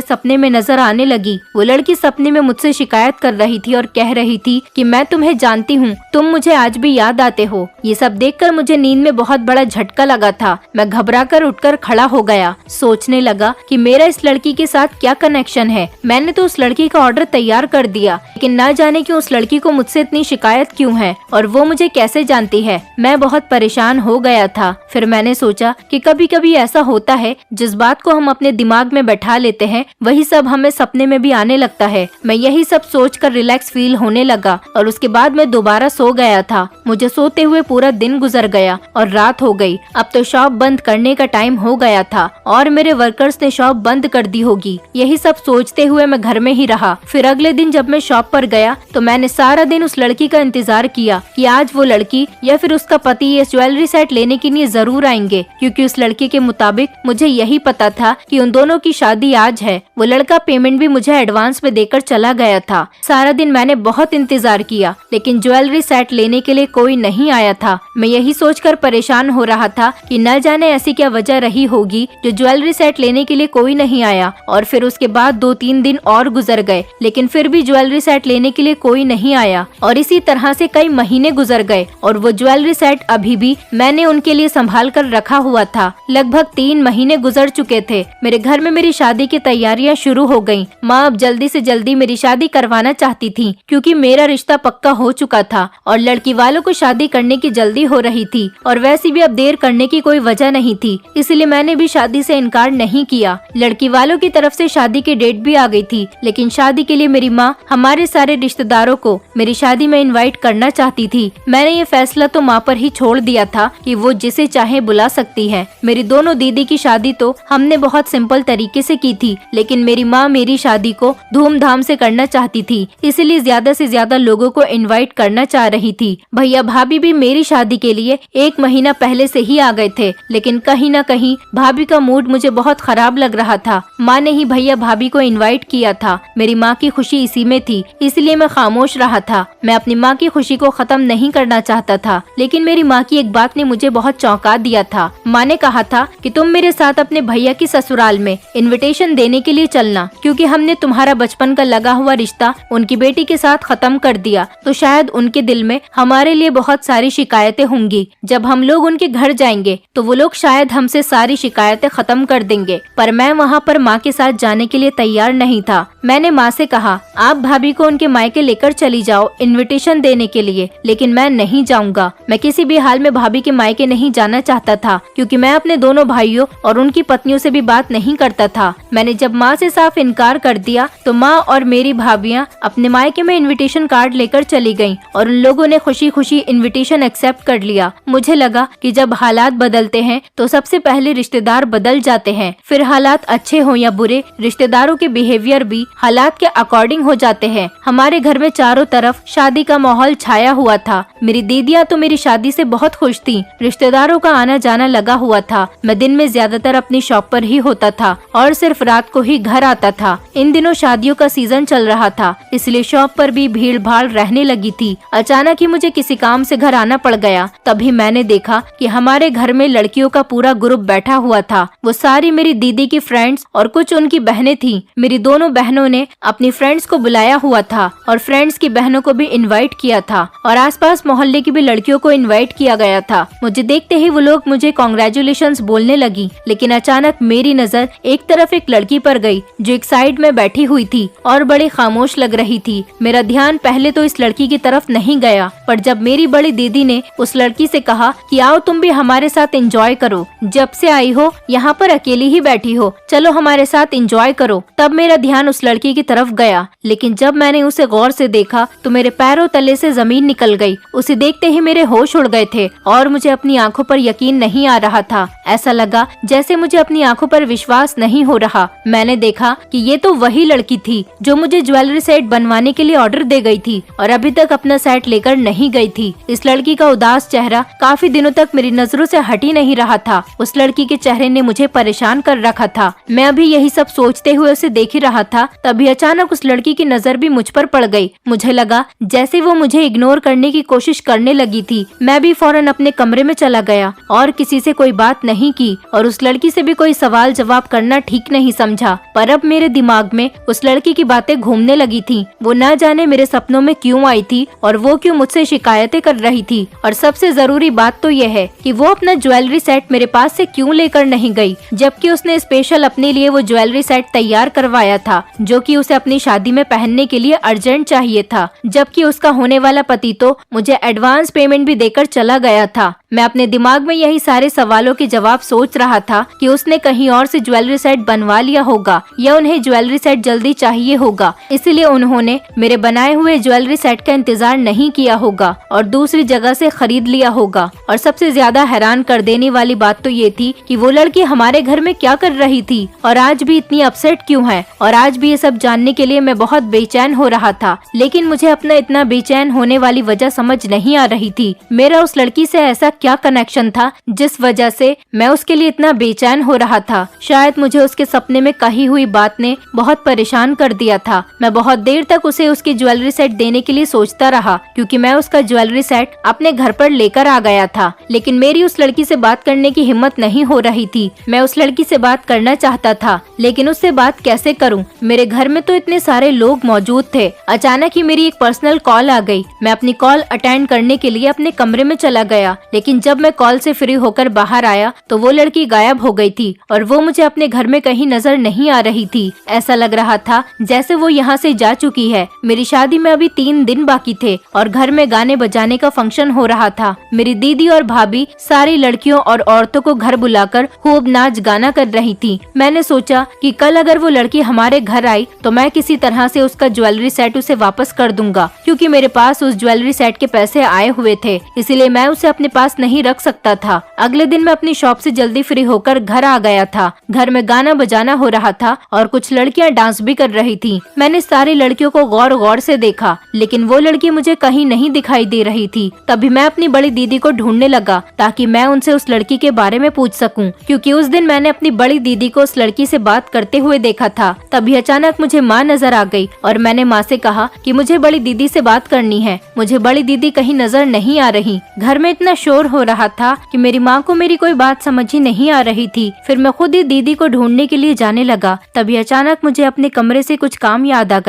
सपने में नजर आने लगी। वो लड़की सपने में मुझसे शिकायत कर रही थी और कह रही थी कि मैं तुम्हें जानती हूँ, तुम मुझे आज भी याद आते हो। ये सब देखकर मुझे नींद में बहुत बड़ा झटका लगा था। मैं घबराकर उठकर खड़ा हो गया। सोचने लगा कि मेरा इस लड़की के साथ क्या कनेक्शन है। मैंने तो उस लड़की का ऑर्डर तैयार कर दिया, लेकिन न जाने क्यों उस लड़की को मुझसे इतनी शिकायत क्यों है और वो मुझे कैसे जानती है। मैं बहुत परेशान हो गया था। फिर मैंने सोचा कि कभी कभी ऐसा होता है, जिस बात को हम अपने दिमाग में बैठा लेते हैं वही सब हमें सपने में भी आने लगता है। मैं यही सब सोचकर रिलैक्स फील होने लगा और उसके बाद मैं दोबारा सो गया था। मुझे सोते हुए पूरा दिन गुजर गया और रात हो गई। अब तो शॉप बंद करने का टाइम हो गया था और मेरे वर्कर्स ने शॉप बंद कर दी होगी। यही सब सोचते हुए मैं घर में ही रहा। फिर अगले दिन जब मैं शॉप पर गया तो मैंने सारा दिन उस लड़की का इंतजार किया कि आज वो लड़की या फिर उसका पति ये ज्वेलरी सेट लेने के लिए जरूर आएंगे, क्योंकि उस लड़की के मुताबिक मुझे यही पता था कि उन दोनों की शादी आज है। वो लड़का पेमेंट भी मुझे एडवांस में देकर चला गया था। सारा दिन मैंने बहुत इंतजार किया, लेकिन ज्वेलरी सेट लेने के लिए कोई नहीं आया था। मैं यही सोचकर परेशान हो रहा था कि न जाने ऐसी क्या वजह रही होगी जो ज्वेलरी सेट लेने के लिए कोई नहीं आया। और फिर उसके बाद 2-3 दिन और गुजर गए, लेकिन फिर भी ज्वेलरी सेट लेने के लिए कोई नहीं आया। और इसी तरह से कई महीने गुजर गए और वो ज्वेलरी सेट अभी भी मैंने उनके लिए संभाल कर रखा हुआ था। लगभग 3 महीने गुजर चुके थे। मेरे घर में मेरी शादी की तैयारियां शुरू हो गयी। माँ अब जल्दी से जल्दी मेरी शादी करवाना चाहती थी, क्योंकि मेरा रिश्ता पक्का हो चुका था और लड़की वालों को शादी करने की जल्दी हो रही थी और वैसे भी अब देर करने की कोई वजह नहीं थी, इसलिए मैंने भी शादी से इनकार नहीं किया। लड़की वालों की तरफ से शादी की डेट भी आ गई थी, लेकिन शादी के लिए मेरी माँ हमारे सारे रिश्तेदारों को मेरी शादी में इनवाइट करना चाहती थी। मैंने ये फैसला तो माँ पर ही छोड़ दिया था कि वो जिसे चाहे बुला सकती है। मेरी दोनों दीदी की शादी तो हमने बहुत सिंपल तरीके से की थी, लेकिन मेरी माँ मेरी शादी को धूमधाम से करना चाहती थी, इसलिए ज्यादा से ज्यादा लोगों को इनवाइट करना चाह रही थी। भैया भाभी भी मेरी शादी के लिए 1 महीना पहले से ही आ गए थे, लेकिन कहीं न कहीं भाभी का मूड मुझे बहुत खराब लग रहा था। माँ ने ही भैया भाभी को इनवाइट किया था। मेरी माँ की खुशी इसी में थी, इसलिए मैं खामोश रहा था। मैं अपनी माँ की खुशी को खत्म नहीं करना चाहता था, लेकिन मेरी माँ की एक बात ने मुझे बहुत चौंका दिया था। माँ ने कहा था कि तुम मेरे साथ अपने भैया की ससुराल में इनविटेशन देने के लिए चलना, क्योंकि हमने तुम्हारा बचपन का लगा हुआ रिश्ता उनकी बेटी के साथ खत्म कर दिया, तो शायद उनके दिल में हमारे लिए बहुत सारी शिकायतें होंगी। जब हम लोग उनके घर जाएंगे तो वो लोग शायद हमसे सारी शिकायतें खत्म कर देंगे। पर मैं वहाँ पर माँ के साथ जाने के लिए तैयार नहीं था। मैंने माँ से कहा, आप भाभी को उनके मायके लेकर चली जाओ इनविटेशन देने के लिए, लेकिन मैं नहीं जाऊँगा। मैं किसी भी हाल में भाभी के मायके नहीं जाना चाहता था, क्योंकि मैं अपने दोनों भाइयों और उनकी पत्नियों से भी बात नहीं करता था। मैंने जब माँ से साफ इनकार कर दिया तो माँ और मेरी भाभियाँ अपने मायके में इनविटेशन कार्ड लेकर चली गयी और उन लोगों ने खुशी खुशी इनविटेशन एक्सेप्ट कर लिया। मुझे लगा कि जब हालात बदलते हैं तो सबसे पहले रिश्तेदार बदल जाते हैं, फिर हालात अच्छे हो या बुरे, रिश्तेदारों के बिहेवियर भी हालात के अकॉर्डिंग हो जाते हैं। हमारे घर में चारों तरफ शादी का माहौल छाया हुआ था। मेरी दीदियाँ तो मेरी शादी से बहुत खुश थीं। रिश्तेदारों का आना जाना लगा हुआ था। मैं दिन में ज्यादातर अपनी शॉप पर ही होता था और सिर्फ रात को ही घर आता था। इन दिनों शादियों का सीजन चल रहा था, इसलिए शॉप पर भी भीड़ भाड़ रहने लगी थी। अचानक ही मुझे किसी काम से घर आना पड़ गया। तभी मैंने देखा कि हमारे घर में लड़कियों का पूरा ग्रुप बैठा हुआ था। वो सारी मेरी दीदी की फ्रेंड्स और कुछ उनकी बहनें थीं। मेरी दोनों बहनों ने अपनी फ्रेंड्स को बुलाया हुआ था और फ्रेंड्स की बहनों को भी इनवाइट किया था और आसपास मोहल्ले की भी लड़कियों को इनवाइट किया गया था। मुझे देखते ही वो लोग मुझे कॉन्ग्रेचुलेशंस बोलने लगी, लेकिन अचानक मेरी नजर एक तरफ एक लड़की पर गई जो एक साइड में बैठी हुई थी और बड़ी खामोश लग रही थी। मेरा ध्यान पहले तो इस लड़की की तरफ नहीं गया, पर जब मेरी बड़ी दीदी ने उस लड़की से कहा कि आओ तुम भी हमारे साथ एंजॉय करो, जब से आई हो यहाँ पर अकेली ही बैठी हो, चलो हमारे साथ एंजॉय करो, तब मेरा ध्यान उस लड़की की तरफ गया। लेकिन जब मैंने उसे गौर से देखा तो मेरे पैरों तले से जमीन निकल गई। उसे देखते ही मेरे होश उड़ गए थे और मुझे अपनी आंखों पर यकीन नहीं आ रहा था। ऐसा लगा जैसे मुझे अपनी आंखों पर विश्वास नहीं हो रहा। मैंने देखा कि ये तो वही लड़की थी जो मुझे ज्वेलरी सेट बनवाने के लिए ऑर्डर दे गई थी और अभी तक अपना सेट लेकर नहीं गई थी। इस लड़की का उदास चेहरा काफी दिनों तक मेरी नजरों से हट ही नहीं रहा था। उस लड़की के चेहरे ने मुझे परेशान कर रखा था। मैं अभी यही सब सोचते हुए उसे देख ही रहा था, तभी अचानक उस लड़की की नजर भी मुझ पर पड़ गई। मुझे लगा जैसे वो मुझे इग्नोर करने की कोशिश करने लगी थी। मैं भी फौरन अपने कमरे में चला गया और किसी से कोई बात नहीं की और उस लड़की से भी कोई सवाल जवाब करना ठीक नहीं समझा। पर अब मेरे दिमाग में उस लड़की की बातें घूमने लगी थी। वो न जाने मेरे सपनों में क्यों आई थी और वो क्यों मुझसे शिकायतें कर रही थी, और सबसे जरूरी बात तो यह है कि वो अपना ज्वेलरी सेट मेरे पास से क्यों लेकर नहीं गई, जबकि उसने स्पेशल अपने लिए वो ज्वेलरी सेट तैयार करवाया था जो कि उसे अपनी शादी में पहनने के लिए अर्जेंट चाहिए था, जबकि उसका होने वाला पति तो मुझे एडवांस पेमेंट भी देकर चला गया था। मैं अपने दिमाग में यही सारे सवालों के जवाब सोच रहा था कि उसने कहीं और से ज्वेलरी सेट बनवा लिया होगा या उन्हें ज्वेलरी सेट जल्दी चाहिए होगा, इसलिए उन्होंने मेरे बनाए हुए ज्वेलरी सेट का इंतजार नहीं किया होगा और दूसरी जगह से खरीद लिया होगा। और सबसे ज्यादा हैरान कर देने वाली बात तो ये थी कि वो लड़की हमारे घर में क्या कर रही थी और आज भी इतनी अपसेट क्यों है। और आज भी ये सब जानने के लिए मैं बहुत बेचैन हो रहा था, लेकिन मुझे अपना इतना बेचैन होने वाली वजह समझ नहीं आ रही थी। मेरा उस लड़की से ऐसा क्या कनेक्शन था जिस वजह से मैं उसके लिए इतना बेचैन हो रहा था। शायद मुझे उसके सपने में कही हुई बात ने बहुत परेशान कर दिया था। मैं बहुत देर तक उसे उसकी ज्वेलरी सेट देने के लिए सोचता रहा, क्योंकि मैं उसका ज्वेलरी सेट अपने घर पर लेकर आ गया था। लेकिन मेरी उस लड़की से बात करने की हिम्मत नहीं हो रही थी। मैं उस लड़की से बात करना चाहता था, लेकिन उससे बात कैसे करूं? मेरे घर में तो इतने सारे लोग मौजूद थे। अचानक ही मेरी एक पर्सनल कॉल आ गई। मैं अपनी कॉल अटेंड करने के लिए अपने कमरे में चला गया, लेकिन जब मैं कॉल से फ्री होकर बाहर आया तो वो लड़की गायब हो गई थी और वो मुझे अपने घर में कहीं नजर नहीं आ रही थी। ऐसा लग रहा था जैसे वो यहाँ से जा चुकी है। मेरी शादी में अभी 3 दिन बाकी थे और घर में गाने बजाने का फंक्शन हो रहा था। मेरी दीदी और भाभी सारी लड़कियों और औरतों को घर बुलाकर खूब नाच गाना कर रही थी। मैंने सोचा कि कल अगर वो लड़की हमारे घर आई तो मैं किसी तरह से उसका ज्वेलरी सेट उसे वापस कर दूंगा, क्योंकि मेरे पास उस ज्वेलरी सेट के पैसे आए हुए थे, इसलिए मैं उसे अपने पास नहीं रख सकता था। अगले दिन मैं अपनी शॉप से जल्दी फ्री होकर घर आ गया था। घर में गाना बजाना हो रहा था और कुछ लड़कियां डांस भी कर रही थी। मैंने सारी लड़कियों को गौर गौर से देखा, लेकिन वो लड़की मुझे कहीं नहीं दिखाई दे रही थी। तभी मैं अपनी बड़ी दीदी को ढूंढने लगा ताकि मैं उनसे उस लड़की के बारे में पूछ सकूं, क्योंकि उस दिन मैंने अपनी बड़ी दीदी को उस लड़की से बात करते हुए देखा था। तभी अचानक मुझे माँ नजर आ गई और मैंने माँ से कहा कि मुझे बड़ी दीदी से बात करनी है। मुझे बड़ी दीदी कहीं नजर नहीं आ रही। घर में इतना शोर हो रहा था कि मेरी माँ को मेरी कोई बात समझ ही नहीं आ रही थी। फिर मैं खुद ही दीदी को ढूंढने के लिए जाने लगा। तभी अचानक मुझे अपने कमरे से कुछ काम याद आ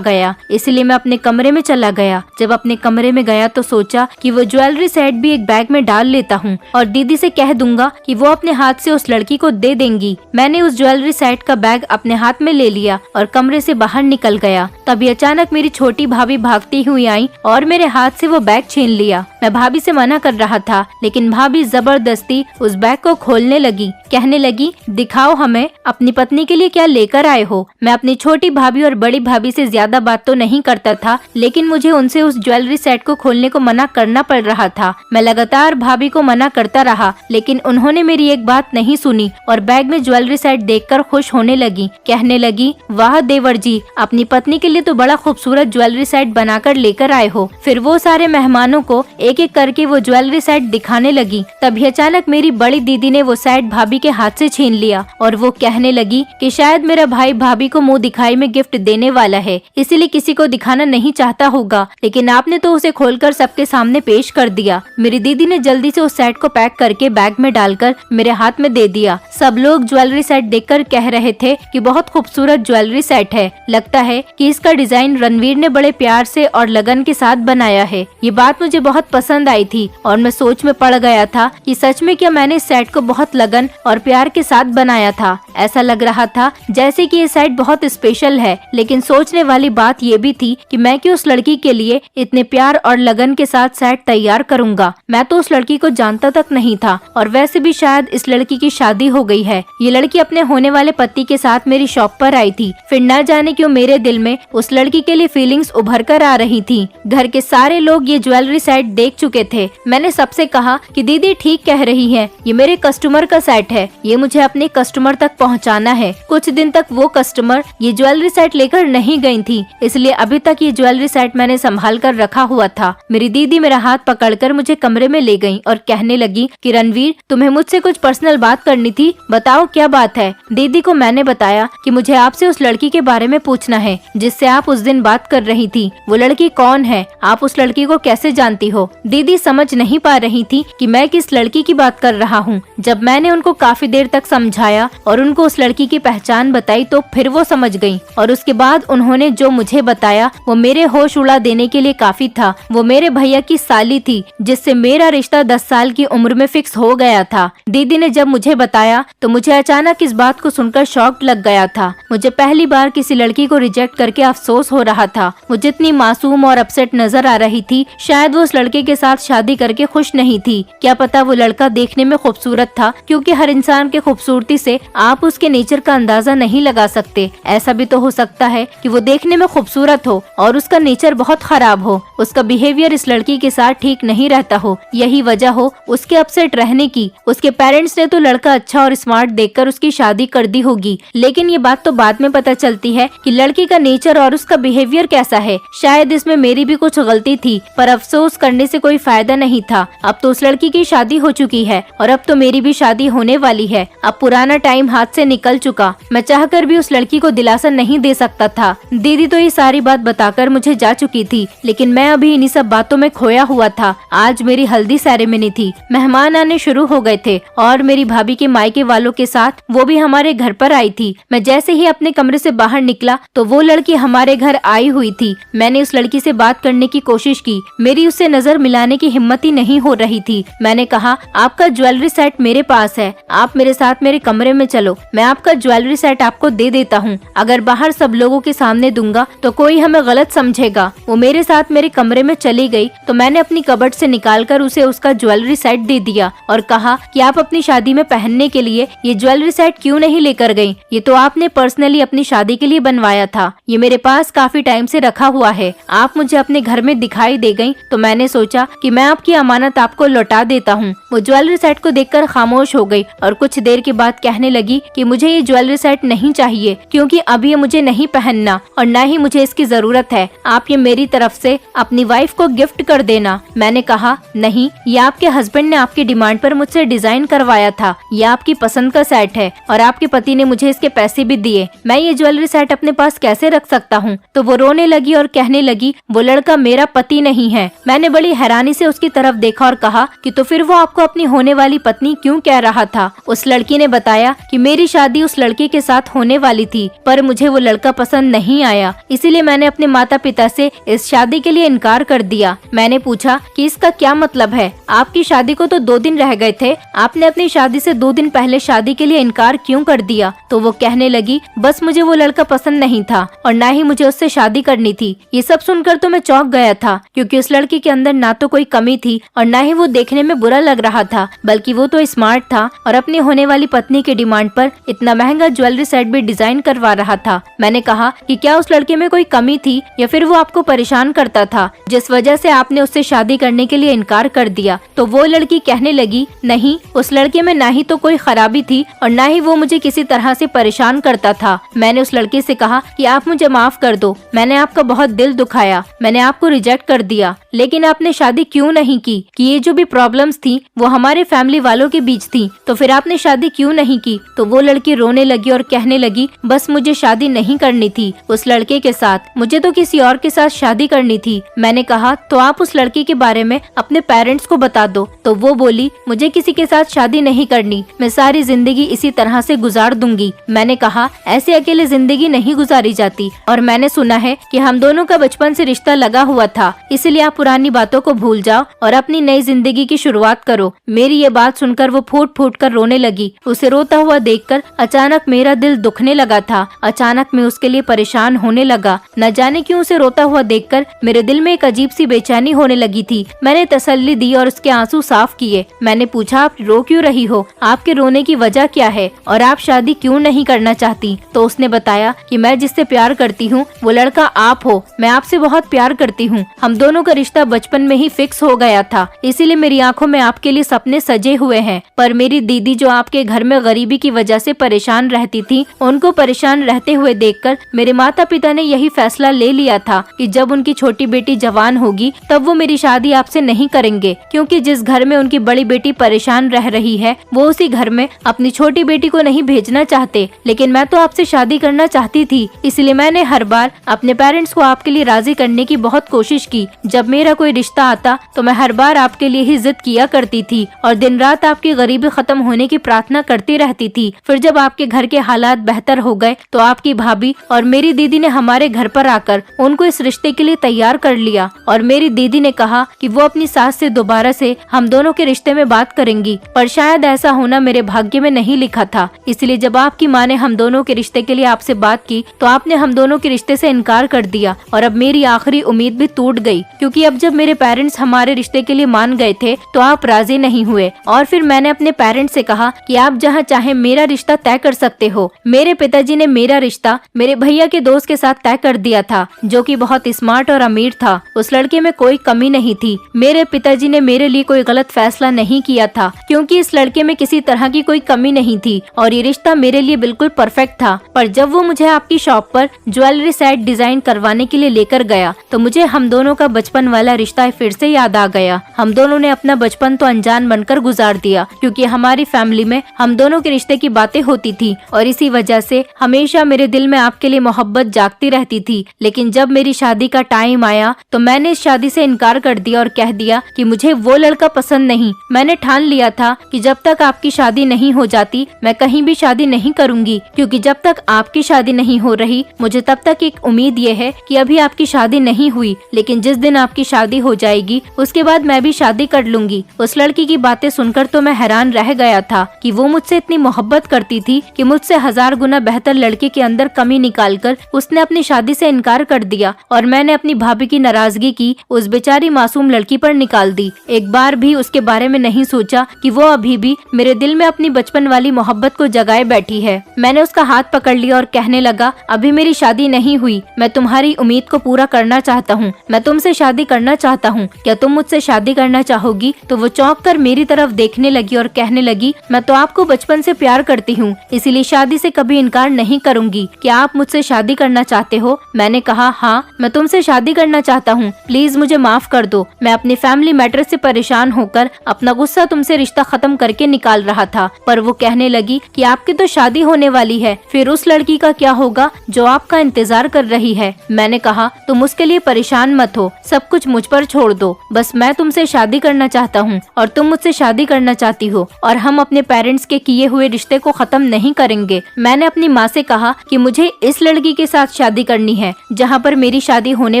गया। इसलिए मैं अपने कमरे में चला गया। जब अपने कमरे में गया तो सोचा कि वो ज्वेलरी सेट भी एक बैग में डाल लेता हूँ और दीदी से कह दूंगा कि वो अपने हाथ से उस लड़की को दे देंगी। मैंने उस ज्वेलरी सेट का बैग अपने हाथ में ले लिया और कमरे से बाहर निकल गया। तभी अचानक मेरी छोटी भाभी भागती हुई आई और मेरे हाथ से वो बैग छीन लिया। मैं भाभी से मना कर रहा था, लेकिन भाभी जबरदस्ती उस बैग को खोलने लगी। कहने लगी, दिखाओ हमें अपनी पत्नी के लिए क्या लेकर आए हो। मैं अपनी छोटी भाभी और बड़ी भाभी से ज्यादा बात तो नहीं करता था, लेकिन मुझे उनसे उस ज्वेलरी सेट को खोलने को मना करना पड़ रहा था। मैं लगातार भाभी को मना करता रहा, लेकिन उन्होंने मेरी एक बात नहीं सुनी और बैग में ज्वेलरी सेट देखकर खुश होने लगी। कहने लगी, वाह देवर जी, अपनी पत्नी के लिए तो बड़ा खूबसूरत ज्वेलरी सेट बनाकर लेकर आए हो। फिर वो सारे मेहमानों को एक एक करके वो ज्वेलरी सेट दिखाने लगी। तभी अचानक मेरी बड़ी दीदी ने वो सेट भाभी के हाथ से छीन लिया और वो कहने लगी कि शायद मेरा भाई भाभी को मुंह दिखाई में गिफ्ट देने वाला है, इसीलिए किसी को दिखाना नहीं चाहता होगा, लेकिन आपने तो उसे खोलकर सबके सामने पेश कर दिया। मेरी दीदी ने जल्दी से उस सेट को पैक करके बैग में डालकर मेरे हाथ में दे दिया। सब लोग ज्वेलरी सेट देखकर कह रहे थे कि बहुत खूबसूरत ज्वेलरी सेट है। लगता है कि इसका डिजाइन रणवीर ने बड़े प्यार से और लगन के साथ बनाया है। ये बात मुझे बहुत पसंद आई थी और मैं सोच में पड़ गया था कि सच में क्या मैंने इस सेट को बहुत लगन और प्यार के साथ बनाया था। ऐसा लग रहा था जैसे कि ये सेट बहुत स्पेशल है। लेकिन सोचने वाली बात ये भी थी कि मैं कि उस लड़की के लिए इतने प्यार और लगन के साथ सेट तैयार करूंगा। मैं तो उस लड़की को जानता तक नहीं था, और वैसे भी शायद इस लड़की की शादी हो गई है। ये लड़की अपने होने वाले पति के साथ मेरी शॉप पर आई थी। फिर न जाने क्यों मेरे दिल में उस लड़की के लिए फीलिंग्स उभर कर आ रही थी। घर के सारे लोग ये ज्वेलरी सेट देख चुके थे। मैंने सबसे कहा कि दीदी ठीक कह रही है, ये मेरे कस्टमर का सेट है, ये मुझे अपने कस्टमर तक पहुंचाना है। कुछ दिन तक वो कस्टमर ये ज्वेलरी सेट लेकर नहीं गई थी, इसलिए अभी तक ये ज्वेलरी सेट मैंने संभाल कर रखा हुआ था। मेरी दीदी मेरा हाथ पकड़कर मुझे कमरे में ले गई और कहने लगी कि रणवीर, तुम्हें मुझसे कुछ पर्सनल बात करनी थी, बताओ क्या बात है। दीदी को मैंने बताया कि मुझे आपसे उस लड़की के बारे में पूछना है जिससे आप उस दिन बात कर रही थी। वो लड़की कौन है, आप उस लड़की को कैसे जानती हो। दीदी समझ नहीं पा रही थी कि मैं किस लड़की की बात कर रहा हूँ। जब मैंने उनको काफी देर तक समझाया और उनको उस लड़की की पहचान बताई तो फिर वो समझ गयी, और उसके बाद उन्होंने जो मुझे बताया वो मेरे होश उड़ा देने के लिए काफी था। वो मेरे भैया की साली थी जिससे मेरा रिश्ता 10 साल की उम्र में फिक्स हो गया था। दीदी ने जब मुझे बताया तो मुझे अचानक इस बात को सुनकर शॉक लग गया था। मुझे पहली बार किसी लड़की को रिजेक्ट करके अफसोस हो रहा था। वो जितनी मासूम और अपसेट नजर आ रही थी, शायद वो उस लड़के के साथ शादी करके खुश नहीं थी। क्या पता वो लड़का देखने में खूबसूरत था, क्योंकि हर इंसान के खूबसूरती से आप उसके नेचर का अंदाजा नहीं लगा सकते। ऐसा भी तो हो सकता है कि वो देखने में खूबसूरत हो और उसका नेचर बहुत खराब हो, उसका बिहेवियर इस लड़की के साथ ठीक नहीं रहता हो, यही वजह हो उसके अपसेट रहने की। उसके पेरेंट्स ने तो लड़का अच्छा और स्मार्ट देखकर उसकी शादी कर दी होगी, लेकिन ये बात तो बाद में पता चलती है कि लड़की का नेचर और उसका बिहेवियर कैसा है। शायद इसमें मेरी भी कुछ गलती थी, पर अफसोस करने से कोई फायदा नहीं था। अब तो उस लड़की की शादी हो चुकी है और अब तो मेरी भी शादी होने वाली है। अब पुराना टाइम हाथ से निकल चुका। मैं चाहकर भी उस लड़की को दिलासा नहीं दे सकता था। दीदी तो ये सारी बात बताकर मुझे जा चुकी थी, लेकिन मैं अभी इन्हीं सब बातों में खोया हुआ था। आज मेरी हल्दी सेरेमनी थी, मेहमान आने शुरू हो गए थे और मेरी भाभी के मायके वालों के साथ वो भी हमारे घर पर आई थी। मैं जैसे ही अपने कमरे से बाहर निकला तो वो लड़की हमारे घर आई हुई थी। मैंने उस लड़की से बात करने की कोशिश की, मेरी उससे नजर मिलाने की हिम्मत ही नहीं हो रही थी। मैंने कहा, आपका ज्वेलरी सेट मेरे पास है, आप मेरे साथ मेरे कमरे में चलो, मैं आपका ज्वेलरी सेट आपको दे देता हूँ। अगर बाहर सब लोगों के सामने दूंगा तो कोई हमें गलत समझेगा। वो मेरे साथ मेरे कमरे में चली गई तो मैंने अपनी कबर्ड से निकालकर उसे उसका ज्वेलरी सेट दे दिया और कहा कि आप अपनी शादी में पहनने के लिए ये ज्वेलरी सेट क्यों नहीं लेकर गई, ये तो आपने पर्सनली अपनी शादी के लिए बनवाया था, ये मेरे पास काफी टाइम से रखा हुआ है, आप मुझे अपने घर में दिखाई दे गई तो मैंने सोचा कि मैं आपकी अमानत आपको लौटा देता हूँ। वो ज्वेलरी सेट को देखकर खामोश हो गई और कुछ देर के बाद कहने लगी कि मुझे ये ज्वेलरी सेट नहीं चाहिए, क्योंकि अब ये मुझे नहीं पहनना और न ही मुझे इसकी जरूरत है। आप ये मेरी तरफ से अपनी वाइफ को गिफ्ट कर देना। मैंने कहा, नहीं, ये आपके हस्बैंड ने आपकी डिमांड पर मुझसे डिजाइन करवाया था, ये आपकी पसंद का सेट है और आपके पति ने मुझे इसके पैसे भी दिए, मैं ये ज्वेलरी सेट अपने पास कैसे रख सकता हूँ। तो वो रोने लगी और कहने लगी, वो लड़का मेरा पति नहीं है। मैंने बड़ी हैरानी से उसकी तरफ देखा और कहा कि तो फिर वो आपको अपनी होने वाली पत्नी क्यों कह रहा था। उस लड़की ने बताया कि मेरी शादी उस लड़के के साथ होने वाली थी, पर मुझे वो लड़का पसंद नहीं आया, इसीलिए मैंने अपने माता पिता से इस शादी के लिए इनकार कर दिया। मैंने पूछा कि इसका क्या मतलब है, आपकी शादी को तो 2 दिन रह गए थे, आपने अपनी शादी से 2 दिन पहले शादी के लिए इनकार क्यों कर दिया। तो वो कहने लगी, बस मुझे वो लड़का पसंद नहीं था और ना ही मुझे उससे शादी करनी थी। ये सब सुनकर तो मैं चौंक गया था, क्योंकि उस लड़की के अंदर ना तो कोई कमी थी और ना ही वो देखने में बुरा लग रहा था, बल्कि वो तो स्मार्ट था और अपनी होने वाली पत्नी की डिमांड पर इतना महंगा ज्वेलरी सेट भी डिजाइन करवा रहा था। मैंने कहा कि क्या उस लड़के में कोई कमी थी या फिर वो आपको परेशान करता था, जिस वजह से आपने उससे शादी करने के लिए इनकार कर दिया। तो वो लड़की कहने लगी, नहीं, उस लड़के में ना ही तो कोई खराबी थी और ना ही वो मुझे किसी तरह से परेशान करता था। मैंने उस लड़के से कहा कि आप मुझे माफ कर दो, मैंने आपका बहुत दिल दुखाया, मैंने आपको रिजेक्ट कर दिया, लेकिन आपने शादी क्यों नहीं की, कि ये जो भी प्रॉब्लम्स थी वो हमारे फैमिली वालों के बीच थी, तो फिर आपने शादी क्यों नहीं की। तो वो लड़की रोने लगी और कहने लगी, बस मुझे शादी नहीं करनी थी उस लड़के के साथ, मुझे तो किसी और के साथ शादी करनी थी। मैंने कहा, तो आप उस लड़के के बारे में अपने पेरेंट्स को बता दो। तो वो बोली, मुझे किसी के साथ शादी नहीं करनी, मैं सारी जिंदगी इसी तरह से गुजार दूंगी। मैंने कहा, ऐसे अकेले जिंदगी नहीं गुजारी जाती और मैंने सुना है कि हम दोनों का बचपन से रिश्ता लगा हुआ था, इसलिए आप पुरानी बातों को भूल जाओ और अपनी नई जिंदगी की शुरुआत करो। मेरी मेरी ये बात सुनकर वो फूट फूट कर रोने लगी। उसे रोता हुआ देखकर अचानक मेरा दिल दुखने लगा था। अचानक मैं उसके लिए परेशान होने लगा। न जाने क्यों उसे रोता हुआ देखकर मेरे दिल में एक अजीब सी बेचैनी होने लगी थी। मैंने तसल्ली दी और उसके आंसू साफ किए। मैंने पूछा, आप रो क्यों रही हो? आपके रोने की वजह क्या है और आप शादी क्यों नहीं करना चाहती? तो उसने बताया कि मैं जिससे प्यार करती हूँ वो लड़का आप हो। मैं आपसे बहुत प्यार करती हूँ। हम दोनों का रिश्ता बचपन में ही फिक्स हो गया था, इसीलिए मेरी आंखों में आपके लिए सपने सजे हुए हैं। पर मेरी दीदी जो आपके घर में गरीबी की वजह से परेशान रहती थी, उनको परेशान रहते हुए देखकर मेरे माता पिता ने यही फैसला ले लिया था कि जब उनकी छोटी बेटी जवान होगी तब वो मेरी शादी आपसे नहीं करेंगे, क्योंकि जिस घर में उनकी बड़ी बेटी परेशान रह रही है वो उसी घर में अपनी छोटी बेटी को नहीं भेजना चाहते। लेकिन मैं तो आपसे शादी करना चाहती थी, इसलिए मैंने हर बार अपने पेरेंट्स को आपके लिए राजी करने की बहुत कोशिश की। जब मेरा कोई रिश्ता आता तो मैं हर बार आपके लिए ही जिद किया करती थी और दिन रात आपकी गरीबी खत्म होने की प्रार्थना करती रहती थी। फिर जब आपके घर के हालात बेहतर हो गए तो आपकी भाभी और मेरी दीदी ने हमारे घर पर आकर उनको इस रिश्ते के लिए तैयार कर लिया और मेरी दीदी ने कहा कि वो अपनी सास से दोबारा से हम दोनों के रिश्ते में बात करेंगी। पर शायद ऐसा होना मेरे भाग्य में नहीं लिखा था, इसलिए जब आपकी माँ ने हम दोनों के रिश्ते के लिए आपसे बात की तो आपने हम दोनों के रिश्ते से इनकार कर दिया और अब मेरी आखिरी उम्मीद भी टूट गई, क्योंकि अब जब मेरे पेरेंट्स हमारे रिश्ते के लिए मान गए थे तो आप राजी नहीं हुए। और फिर मैंने अपने पेरेंट्स से कहा कि आप जहाँ चाहे मेरा रिश्ता तय कर सकते हो। मेरे पिताजी ने मेरा रिश्ता मेरे भैया के दोस्त के साथ तय कर दिया था, जो कि बहुत स्मार्ट और अमीर था। उस लड़के में कोई कमी नहीं थी। मेरे पिताजी ने मेरे लिए कोई गलत फैसला नहीं किया था, क्योंकि इस लड़के में किसी तरह की कोई कमी नहीं थी और ये रिश्ता मेरे लिए बिल्कुल परफेक्ट था। पर जब वो मुझे आपकी शॉप पर ज्वेलरी सेट डिजाइन करवाने के लिए लेकर गया तो मुझे हम दोनों का बचपन वाला रिश्ता फिर से याद आ गया। हम दोनों ने अपना बचपन तो अनजान बनकर गुजार दिया, क्योंकि हमारी फैमिली में हम दोनों के रिश्ते की बातें होती थी और इसी वजह से हमेशा मेरे दिल में आपके लिए मोहब्बत जागती रहती थी। लेकिन जब मेरी शादी का टाइम आया तो मैंने इस शादी से इनकार कर दिया और कह दिया कि मुझे वो लड़का पसंद नहीं। मैंने ठान लिया था कि जब तक आपकी शादी नहीं हो जाती मैं कहीं भी शादी नहीं करूंगी, क्योंकि जब तक आपकी शादी नहीं हो रही मुझे तब तक एक उम्मीद ये है कि अभी आपकी शादी नहीं हुई, लेकिन जिस दिन आपकी शादी हो जाएगी उसके बाद मैं भी शादी कर लूंगी। उस लड़की की बातें सुनकर तो मैं हैरान रह गया था कि वो मुझसे इतनी मोहब्बत करती थी कि मुझसे 1000 गुना बेहतर लड़के के अंदर कमी निकालकर उसने अपनी शादी से इनकार कर दिया और मैंने अपनी भाभी की नाराजगी की उस बेचारी मासूम लड़की पर निकाल दी। एक बार भी उसके बारे में नहीं सोचा कि वो अभी भी मेरे दिल में अपनी बचपन वाली मोहब्बत को जगाए बैठी है। मैंने उसका हाथ पकड़ लिया और कहने लगा, अभी मेरी शादी नहीं हुई, मैं तुम्हारी उम्मीद को पूरा करना चाहता हूँ, मैं तुमसे शादी करना चाहता हूँ, क्या तुम मुझसे शादी करना चाहोगी? तो वो चौंक कर मेरी तरफ देखने लगी और कहने लगी, मैं तो आपको बचपन से प्यार करती हूँ, इसीलिए शादी से कभी इनकार नहीं करूँगी। क्या आप मुझसे शादी करना चाहते हो? मैंने कहा, हाँ मैं तुमसे शादी करना चाहता हूँ, प्लीज मुझे माफ कर दो। मैं अपनी फैमिली मैटर से परेशान होकर अपना गुस्सा तुमसे रिश्ता खत्म करके निकाल रहा था। पर वो कहने लगी कि आपकी तो शादी होने वाली है, फिर उस लड़की का क्या होगा जो आपका इंतजार कर रही है? मैंने कहा, तुम उसके लिए परेशान मत हो, सब कुछ मुझ पर छोड़ दो, बस मैं तुमसे शादी करना चाहता हूँ और तुम मुझसे शादी करना चाहती हो और हम अपने पेरेंट्स के किए हुए रिश्ते को खत्म नहीं करेंगे। मैंने अपनी माँ से कहा कि मुझे इस लड़की के साथ शादी करनी है, जहाँ पर मेरी शादी होने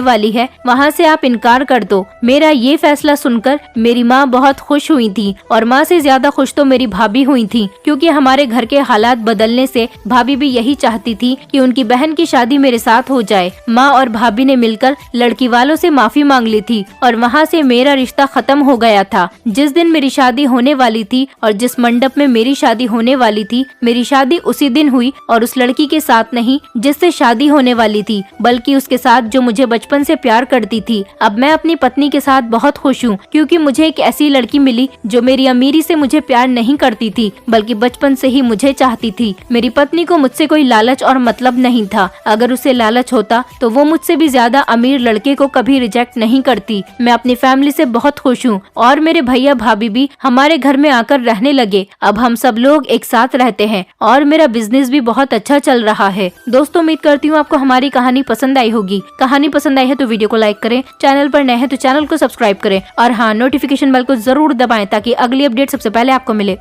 वाली है वहाँ से आप इनकार कर दो। मेरा ये फैसला सुनकर मेरी माँ बहुत खुश हुई थी और माँ से ज्यादा खुश तो मेरी भाभी हुई थी, क्योंकि हमारे घर के हालात बदलने से भाभी भी यही चाहती थी कि उनकी बहन की शादी मेरे साथ हो जाए। माँ और भाभी ने मिलकर लड़की वालों से माफी मांग ली थी और वहाँ से मेरा रिश्ता खत्म हो गया था। जिस दिन मेरी शादी होने वाली थी और जिस मंडप में मेरी शादी होने वाली थी, मेरी शादी उसी दिन हुई और उस लड़की के साथ नहीं जिससे शादी होने वाली थी, बल्कि उसके साथ जो मुझे बचपन से प्यार करती थी। अब मैं अपनी पत्नी के साथ बहुत खुश हूँ, क्योंकि मुझे एक ऐसी लड़की मिली जो मेरी अमीरी से मुझे प्यार नहीं करती थी, बल्कि बचपन से ही मुझे चाहती थी। मेरी पत्नी को मुझसे कोई लालच और मतलब नहीं था। अगर उसे लालच होता तो वो मुझसे भी ज्यादा अमीर लड़के को कभी रिजेक्ट नहीं करती। मैं अपनी फैमिली से बहुत खुश हूँ और मेरे भैया भाभी भी हमारे घर में आकर रहने लगे। अब हम सब लोग एक साथ रहते हैं और मेरा बिजनेस भी बहुत अच्छा चल रहा है। दोस्तों, उम्मीद करती हूँ आपको हमारी कहानी पसंद आई होगी। कहानी पसंद आई है तो वीडियो को लाइक करें, चैनल पर नए हैं तो चैनल को सब्सक्राइब करें और हाँ, नोटिफिकेशन बेल को जरूर दबाएं ताकि अगली अपडेट सबसे पहले आपको मिले।